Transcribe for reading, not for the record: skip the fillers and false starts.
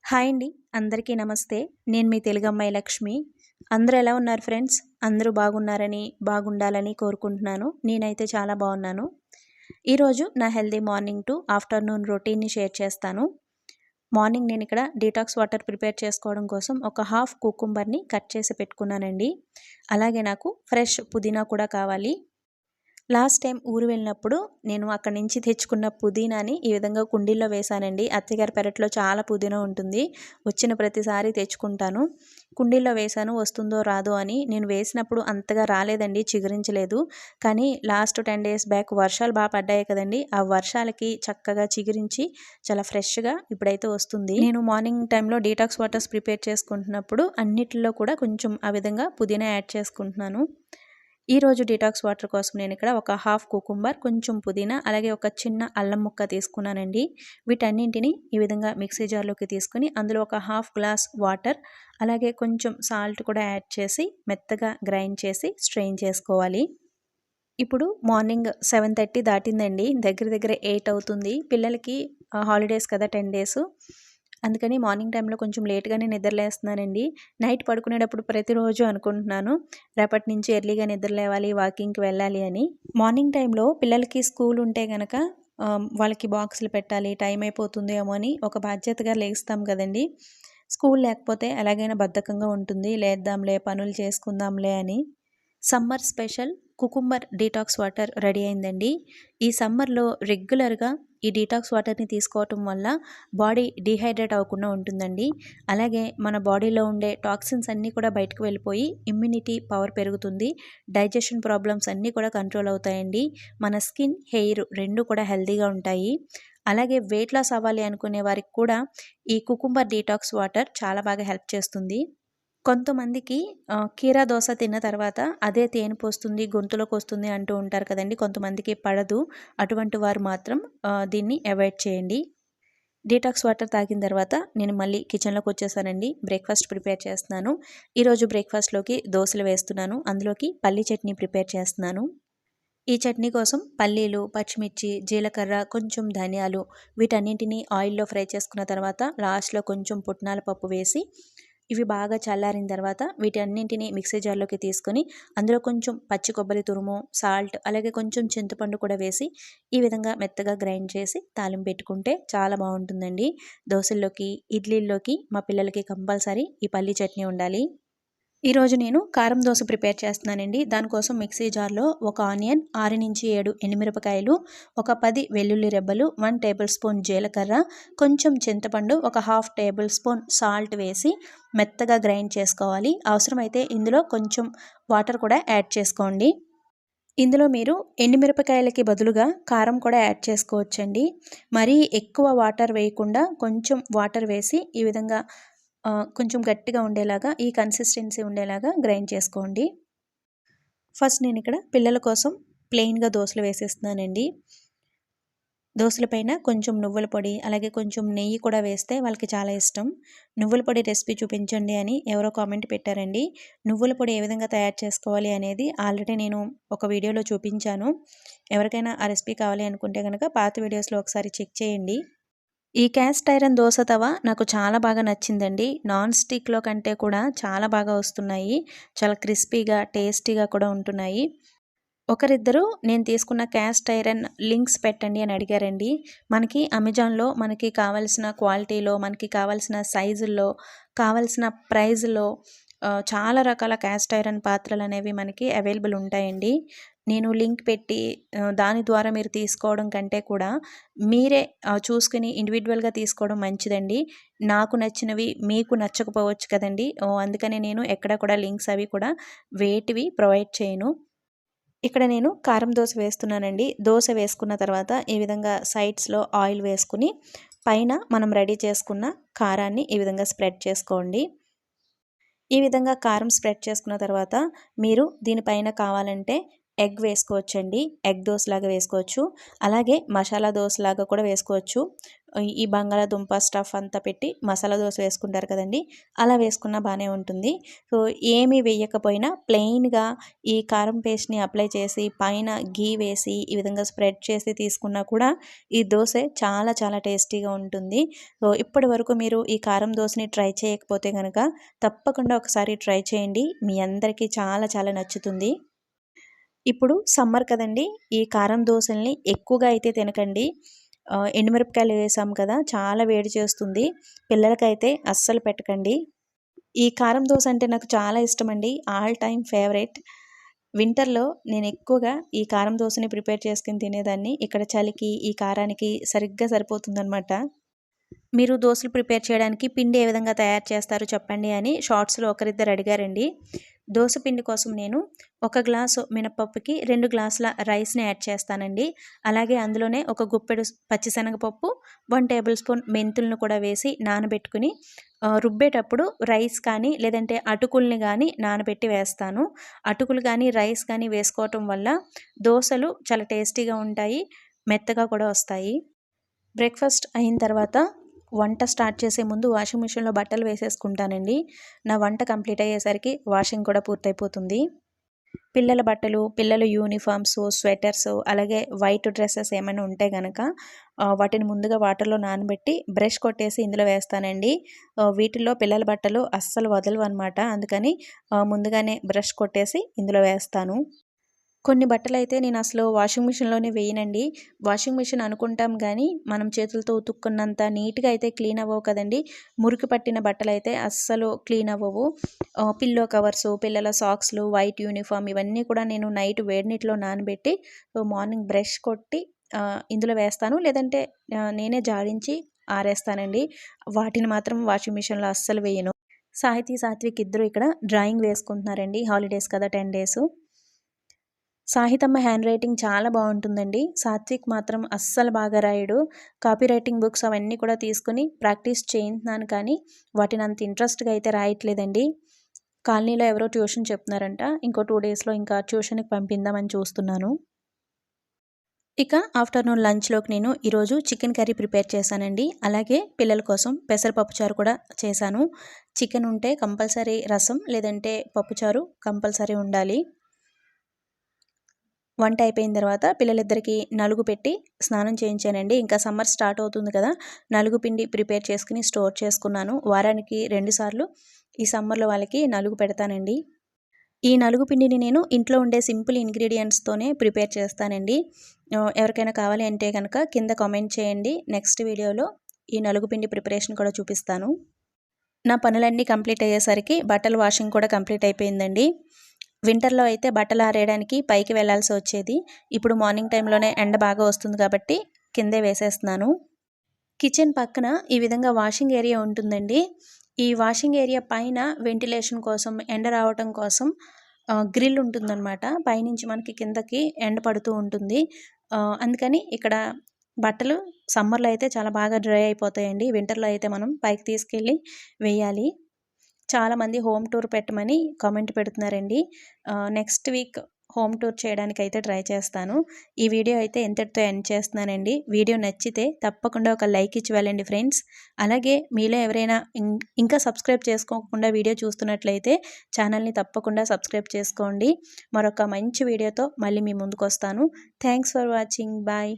Hi అండి. అందరికీ నమస్తే. నేను మీ తెలుగమ్మాయి లక్ష్మి. అందరూ ఎలా ఉన్నారు ఫ్రెండ్స్? అందరూ బాగున్నారని, బాగుండాలని కోరుకుంటున్నాను. నేనైతే చాలా బాగున్నాను. ఈరోజు నా హెల్తీ మార్నింగ్ టు ఆఫ్టర్‌నూన్ రొటీన్‌ని షేర్ చేస్తాను. మార్నింగ్ నేనిక్కడ డీటాక్స్ వాటర్ ప్రిపేర్ చేసుకోవడం కోసం ఒక హాఫ్ కుకుంబర్‌ని కట్ చేసి పెట్టుకున్నానండి. అలాగే నాకు ఫ్రెష్ పుదీనా కూడా కావాలి. లాస్ట్ టైం ఊరు వెళ్ళినప్పుడు నేను అక్కడి నుంచి తెచ్చుకున్న పుదీనాని ఈ విధంగా కుండీల్లో వేశానండి. అత్తయ్యగారి పెరట్లో చాలా పుదీనా ఉంటుంది. వచ్చిన ప్రతిసారి తెచ్చుకుంటాను. కుండీల్లో వేశాను, వస్తుందో రాదో అని. నేను వేసినప్పుడు అంతగా రాలేదండి, చిగురించలేదు. కానీ లాస్ట్ 10 డేస్ బ్యాక్ వర్షాలు బాగా పడ్డాయి కదండీ! ఆ వర్షాలకి చక్కగా చిగురించి చాలా ఫ్రెష్‌గా ఇప్పుడైతే వస్తుంది. నేను మార్నింగ్ టైంలో డీటాక్స్ వాటర్స్ ప్రిపేర్ చేసుకుంటున్నప్పుడు అన్నిటిలో కూడా కొంచెం ఆ విధంగా పుదీనా యాడ్ చేసుకుంటున్నాను. ఈరోజు డీటాక్స్ వాటర్ కోసం నేను ఇక్కడ ఒక హాఫ్ కుకుంబర్, కొంచెం పుదీనా, అలాగే ఒక చిన్న అల్లం ముక్క తీసుకున్నానండి. వీటన్నింటిని ఈ విధంగా మిక్సీ జార్లోకి తీసుకుని అందులో ఒక హాఫ్ గ్లాస్ వాటర్, అలాగే కొంచెం సాల్ట్ కూడా యాడ్ చేసి మెత్తగా గ్రైండ్ చేసి స్ట్రెయిన్ చేసుకోవాలి. ఇప్పుడు మార్నింగ్ 7:30 దాటిందండి. దగ్గర దగ్గర 8 అవుతుంది. పిల్లలకి హాలిడేస్ కదా 10 డేస్. అందుకని మార్నింగ్ టైంలో కొంచెం లేట్‌గానే నిద్రలేస్తున్నానండి. నైట్ పడుకునేటప్పుడు ప్రతిరోజు అనుకుంటున్నాను, రేపటి నుంచి ఎర్లీగా నిద్ర లేవాలి, వాకింగ్‌కి వెళ్ళాలి అని. మార్నింగ్ టైంలో పిల్లలకి స్కూల్ ఉంటే గనక వాళ్ళకి బాక్సులు పెట్టాలి, టైం అయిపోతుందేమో అని ఒక బాధ్యతగా లేస్తాం కదండీ! స్కూల్ లేకపోతే ఎలాగైనా బద్ధకంగా ఉంటుంది. లేద్దాంలే, పనులు చేసుకుందాంలే అని. Summer special cucumber detox water ready అయిందండి. ఈ సమ్మర్‌లో రెగ్యులర్‌గా ఈ డీటాక్స్ వాటర్‌ని తీసుకోవటం వల్ల బాడీ డీహైడ్రేట్ అవ్వకుండా ఉంటుందండి. అలాగే మన బాడీలో ఉండే టాక్సిన్స్ అన్నీ కూడా బయటకు వెళ్ళిపోయి ఇమ్యూనిటీ పవర్ పెరుగుతుంది. డైజెషన్ ప్రాబ్లమ్స్ అన్నీ కూడా కంట్రోల్ అవుతాయండి. మన స్కిన్, హెయిర్ 2 కూడా హెల్తీగా ఉంటాయి. అలాగే వెయిట్ లాస్ అవ్వాలి అనుకునే వారికి కూడా ఈ కుకుంబర్ డీటాక్స్ వాటర్ చాలా బాగా హెల్ప్ చేస్తుంది. కొంతమందికి కీరా దోస తిన్న తర్వాత అదే తేనె పోస్తుంది, గొంతులోకొస్తుంది అంటూ ఉంటారు కదండీ! కొంతమందికి పడదు. అటువంటి వారు మాత్రం దీన్ని అవాయిడ్ చేయండి. డీటాక్స్ వాటర్ తాగిన తర్వాత నేను మళ్ళీ కిచెన్‌లోకి వచ్చేసానండి. బ్రేక్‌ఫాస్ట్ ప్రిపేర్ చేస్తున్నాను. ఈరోజు బ్రేక్‌ఫాస్ట్‌లోకి దోసలు వేస్తున్నాను. అందులోకి పల్లీ చట్నీ ప్రిపేర్ చేస్తున్నాను. ఈ చట్నీ కోసం పల్లీలు, పచ్చిమిర్చి, జీలకర్ర, కొంచెం ధనియాలు వీటన్నింటిని ఆయిల్‌లో ఫ్రై చేసుకున్న తర్వాత లాస్ట్‌లో కొంచెం పుట్నాల పప్పు వేసి ఇవి బాగా చల్లారిన తర్వాత వీటన్నింటిని మిక్సీ జార్లోకి తీసుకొని అందులో కొంచెం పచ్చి కొబ్బరి తురుము, సాల్ట్, అలాగే కొంచెం చింతపండు కూడా వేసి ఈ విధంగా మెత్తగా గ్రైండ్ చేసి తాలింపు పెట్టుకుంటే చాలా బాగుంటుందండి. దోసల్లోకి, ఇడ్లీల్లోకి మా పిల్లలకి కంపల్సరీ ఈ పల్లీ చట్నీ ఉండాలి. ఈరోజు నేను కారం దోస ప్రిపేర్ చేస్తున్నానండి. దానికోసం మిక్సీ జార్లో ఒక ఆనియన్, 6-7 ఎండుమిరపకాయలు, ఒక 10 వెల్లుల్లి రెబ్బలు, 1 టేబుల్ స్పూన్ జీలకర్ర, కొంచెం చింతపండు, ఒక హాఫ్ టేబుల్ స్పూన్ సాల్ట్ వేసి మెత్తగా గ్రైండ్ చేసుకోవాలి. అవసరమైతే ఇందులో కొంచెం వాటర్ కూడా యాడ్ చేసుకోండి. ఇందులో మీరు ఎండుమిరపకాయలకి బదులుగా కారం కూడా యాడ్ చేసుకోవచ్చండి. మరీ ఎక్కువ వాటర్ వేయకుండా కొంచెం వాటర్ వేసి ఈ విధంగా కొంచెం గట్టిగా ఉండేలాగా, ఈ కన్సిస్టెన్సీ ఉండేలాగా గ్రైండ్ చేసుకోండి. ఫస్ట్ నేను ఇక్కడ పిల్లల కోసం ప్లెయిన్‌గా దోసలు వేసేస్తున్నానండి. దోసల పైన కొంచెం నువ్వుల పొడి, అలాగే కొంచెం నెయ్యి కూడా వేస్తే వాళ్ళకి చాలా ఇష్టం. నువ్వుల పొడి రెసిపీ చూపించండి అని ఎవరో కామెంట్ పెట్టారండి. నువ్వుల పొడి ఏ విధంగా తయారు చేసుకోవాలి అనేది ఆల్రెడీ నేను ఒక వీడియోలో చూపించాను. ఎవరికైనా ఆ రెసిపీ కావాలి అనుకుంటే గనక పాత వీడియోస్‌లో ఒకసారి చెక్ చేయండి. ఈ క్యాస్ట్ ఐరన్ దోస తవ నాకు చాలా బాగా నచ్చిందండి. నాన్ స్టిక్‌లో కంటే కూడా చాలా బాగా వస్తున్నాయి. చాలా క్రిస్పీగా, టేస్టీగా కూడా ఉంటున్నాయి. ఒకరిద్దరు నేను తీసుకున్న క్యాస్ట్ ఐరన్ లింక్స్ పెట్టండి అని అడిగారండి. మనకి అమెజాన్‌లో మనకి కావాల్సిన క్వాలిటీలో, మనకి కావాల్సిన సైజుల్లో, కావాల్సిన ప్రైజ్‌లో చాలా రకాల క్యాస్ట్ ఐరన్ పాత్రలనేవి మనకి అవైలబుల్ ఉంటాయండి. నేను లింక్ పెట్టి దాని ద్వారా మీరు తీసుకోవడం కంటే కూడా మీరే చూసుకొని ఇండివిడ్యువల్‌గా తీసుకోవడం మంచిదండి. నాకు నచ్చినవి మీకు నచ్చకపోవచ్చు కదండీ! అందుకనే నేను ఎక్కడ కూడా లింక్స్ అవి కూడా వేటివి ప్రొవైడ్ చేయను. ఇక్కడ నేను కారం దోస వేస్తున్నానండి. దోస వేసుకున్న తర్వాత ఈ విధంగా సైడ్స్‌లో ఆయిల్ వేసుకుని పైన మనం రెడీ చేసుకున్న కారాన్ని ఈ విధంగా స్ప్రెడ్ చేసుకోండి. ఈ విధంగా కారం స్ప్రెడ్ చేసుకున్న తర్వాత మీరు దీనిపైన కావాలంటే ఎగ్ వేసుకోవచ్చండి. ఎగ్ దోసలాగా వేసుకోవచ్చు. అలాగే మసాలా దోసలాగా కూడా వేసుకోవచ్చు. ఈ బంగాళాదుంప స్టఫ్ అంతా పెట్టి మసాలా దోస వేసుకుంటారు కదండీ! అలా వేసుకున్నా బానే ఉంటుంది. సో, ఏమీ వేయకపోయినా ప్లెయిన్‌గా ఈ కారం పేస్ట్‌ని అప్లై చేసి పైన ఘీ వేసి ఈ విధంగా స్ప్రెడ్ చేసి తీసుకున్నా కూడా ఈ దోస చాలా చాలా టేస్టీగా ఉంటుంది. సో, ఇప్పటి వరకు మీరు ఈ కారం దోసని ట్రై చేయకపోతే గనక తప్పకుండా ఒకసారి ట్రై చేయండి. మీ అందరికీ చాలా చాలా నచ్చుతుంది. ఇప్పుడు సమ్మర్ కదండీ! ఈ కారం దోసల్ని ఎక్కువగా అయితే తినకండి. ఎండుమిరపకాయలు వేసాం కదా! చాలా వేడి చేస్తుంది. పిల్లలకైతే అస్సలు పెట్టకండి. ఈ కారం దోస అంటే నాకు చాలా ఇష్టమండి. All time favourite. వింటర్‌లో నేను ఎక్కువగా ఈ కారం దోసని ప్రిపేర్ చేసుకొని తినేదాన్ని. ఇక్కడ చలికి, ఈ కారానికి సరిగ్గా సరిపోతుందనమాట. మీరు దోసలు ప్రిపేర్ చేయడానికి పిండి ఏ విధంగా తయారు చేస్తారో చెప్పండి అని షార్ట్స్‌లో ఒకరిద్దరు అడిగారండి. దోస పిండి కోసం నేను 1 గ్లాసు మినపప్పుకి 2 గ్లాసుల రైస్‌ని యాడ్ చేస్తానండి. అలాగే అందులోనే ఒక గుప్పెడు పచ్చిశనగపప్పు, 1 టేబుల్ స్పూన్ మెంతులను కూడా వేసి నానబెట్టుకుని రుబ్బేటప్పుడు రైస్ కానీ లేదంటే అటుకుల్ని గానీ నానబెట్టి వేస్తాను. అటుకులు గానీ, రైస్ గానీ వేసుకోవటం వల్ల దోసలు చాలా టేస్టీగా ఉంటాయి. మెత్తగా కూడా వస్తాయి. బ్రేక్‌ఫాస్ట్ అయిన తర్వాత వంట స్టార్ట్ చేసే ముందు వాషింగ్ మిషన్‌లో బట్టలు వేసేసుకుంటానండి. నా వంట కంప్లీట్ అయ్యేసరికి వాషింగ్ కూడా పూర్తయిపోతుంది. పిల్లల బట్టలు, పిల్లల యూనిఫార్మ్స్, స్వెటర్స్ అలాగే వైట్ డ్రెసెస్ ఏమైనా ఉంటే గనక వాటిని ముందుగా వాటర్‌లో నానబెట్టి బ్రష్ కొట్టేసి ఇందులో వేస్తానండి. వీటిల్లో పిల్లల బట్టలు అస్సలు వదలవనమాట. అందుకని ముందుగానే బ్రష్ కొట్టేసి ఇందులో వేస్తాను. కొన్ని బట్టలైతే నేనసలు వాషింగ్ మిషన్‌లోనే వేయనండి. వాషింగ్ మిషన్ అనుకుంటాం గానీ, మనం చేతులతో ఉతుక్కున్నంత నీట్‌గా అయితే క్లీన్ అవ్వవు కదండీ! మురికి పట్టిన బట్టలైతే అస్సలు క్లీన్ అవ్వవు. పిల్లో కవర్సు, పిల్లల సాక్స్‌లు, వైట్ యూనిఫార్మ్ ఇవన్నీ కూడా నేను నైట్ వేడి నీటిలో నానబెట్టి మార్నింగ్ బ్రష్ కొట్టి ఇందులో వేస్తాను. లేదంటే నేనే జాడించి ఆరేస్తానండి. వాటిని మాత్రం వాషింగ్ మిషన్‌లో అస్సలు వేయను. సాహితీ, సాత్విక్ ఇద్దరు ఇక్కడ డ్రాయింగ్ వేసుకుంటున్నారండి. హాలిడేస్ కదా 10 డేసు. సాహితమ్మ హ్యాండ్ రైటింగ్ చాలా బావుంటుందండి. సాత్విక్ మాత్రం అస్సలు బాగా రాయడు. కాపీ రైటింగ్ బుక్స్ అవన్నీ కూడా తీసుకొని ప్రాక్టీస్ చేయించుతున్నాను కానీ, వాటిని అంత ఇంట్రెస్ట్‌గా అయితే రాయట్లేదండి. కాలనీలో ఎవరో ట్యూషన్ చెప్తున్నారంట. ఇంకో 2 డేస్‌లో ఇంకా ట్యూషన్‌కి పంపిద్దామని చూస్తున్నాను. ఇక ఆఫ్టర్‌నూన్ లంచ్‌లోకి నేను ఈరోజు చికెన్ కర్రీ ప్రిపేర్ చేశానండి. అలాగే పిల్లల కోసం పెసరపప్పు చారు కూడా చేశాను. చికెన్ ఉంటే కంపల్సరీ రసం లేదంటే పప్పుచారు కంపల్సరీ ఉండాలి. వంట అయిపోయిన తర్వాత పిల్లలిద్దరికీ నలుగు పెట్టి స్నానం చేయించానండి. ఇంకా సమ్మర్ స్టార్ట్ అవుతుంది కదా! నలుగు పిండి ప్రిపేర్ చేసుకొని స్టోర్ చేసుకున్నాను. వారానికి 2 సార్లు ఈ సమ్మర్‌లో వాళ్ళకి నలుగు పెడతానండి. ఈ నలుగు పిండిని నేను ఇంట్లో ఉండే సింపుల్ ఇంగ్రీడియెంట్స్‌తోనే ప్రిపేర్ చేస్తానండి. ఎవరికైనా కావాలి అంటే గనక కింద కామెంట్ చేయండి. నెక్స్ట్ వీడియోలో ఈ నలుగు పిండి ప్రిపరేషన్ కూడా చూపిస్తాను. నా పనులన్నీ కంప్లీట్ అయ్యేసరికి బట్టల వాషింగ్ కూడా కంప్లీట్ అయిపోయిందండి. వింటర్‌లో అయితే బట్టలు ఆరేయడానికి పైకి వెళ్ళాల్సి వచ్చేది. ఇప్పుడు మార్నింగ్ టైంలోనే ఎండ బాగా వస్తుంది కాబట్టి కిందే వేసేస్తున్నాను. కిచెన్ పక్కన ఈ విధంగా వాషింగ్ ఏరియా ఉంటుందండి. ఈ వాషింగ్ ఏరియా పైన వెంటిలేషన్ కోసం, ఎండ రావటం కోసం గ్రిల్ ఉంటుందనమాట. పైనుంచి మనకి కిందకి ఎండ పడుతూ ఉంటుంది. అందుకని ఇక్కడ బట్టలు సమ్మర్‌లో అయితే చాలా బాగా డ్రై అయిపోతాయండి. వింటర్‌లో అయితే మనం పైకి తీసుకెళ్ళి వేయాలి. చాలామంది హోమ్ టూర్ పెట్టమని కామెంట్ పెడుతున్నారండి. నెక్స్ట్ వీక్ హోమ్ టూర్ చేయడానికైతే ట్రై చేస్తాను. ఈ వీడియో అయితే ఇంతటితో ఎండ్ చేస్తున్నానండి. వీడియో నచ్చితే తప్పకుండా ఒక లైక్ ఇచ్చి వెళ్ళండి ఫ్రెండ్స్. అలాగే మీలో ఎవరైనా ఇంకా సబ్స్క్రైబ్ చేసుకోకుండా వీడియో చూస్తున్నట్లయితే ఛానల్‌ని తప్పకుండా సబ్స్క్రైబ్ చేసుకోండి. మరొక మంచి వీడియోతో మళ్ళీ మీ ముందుకొస్తాను. Thanks for watching. బాయ్.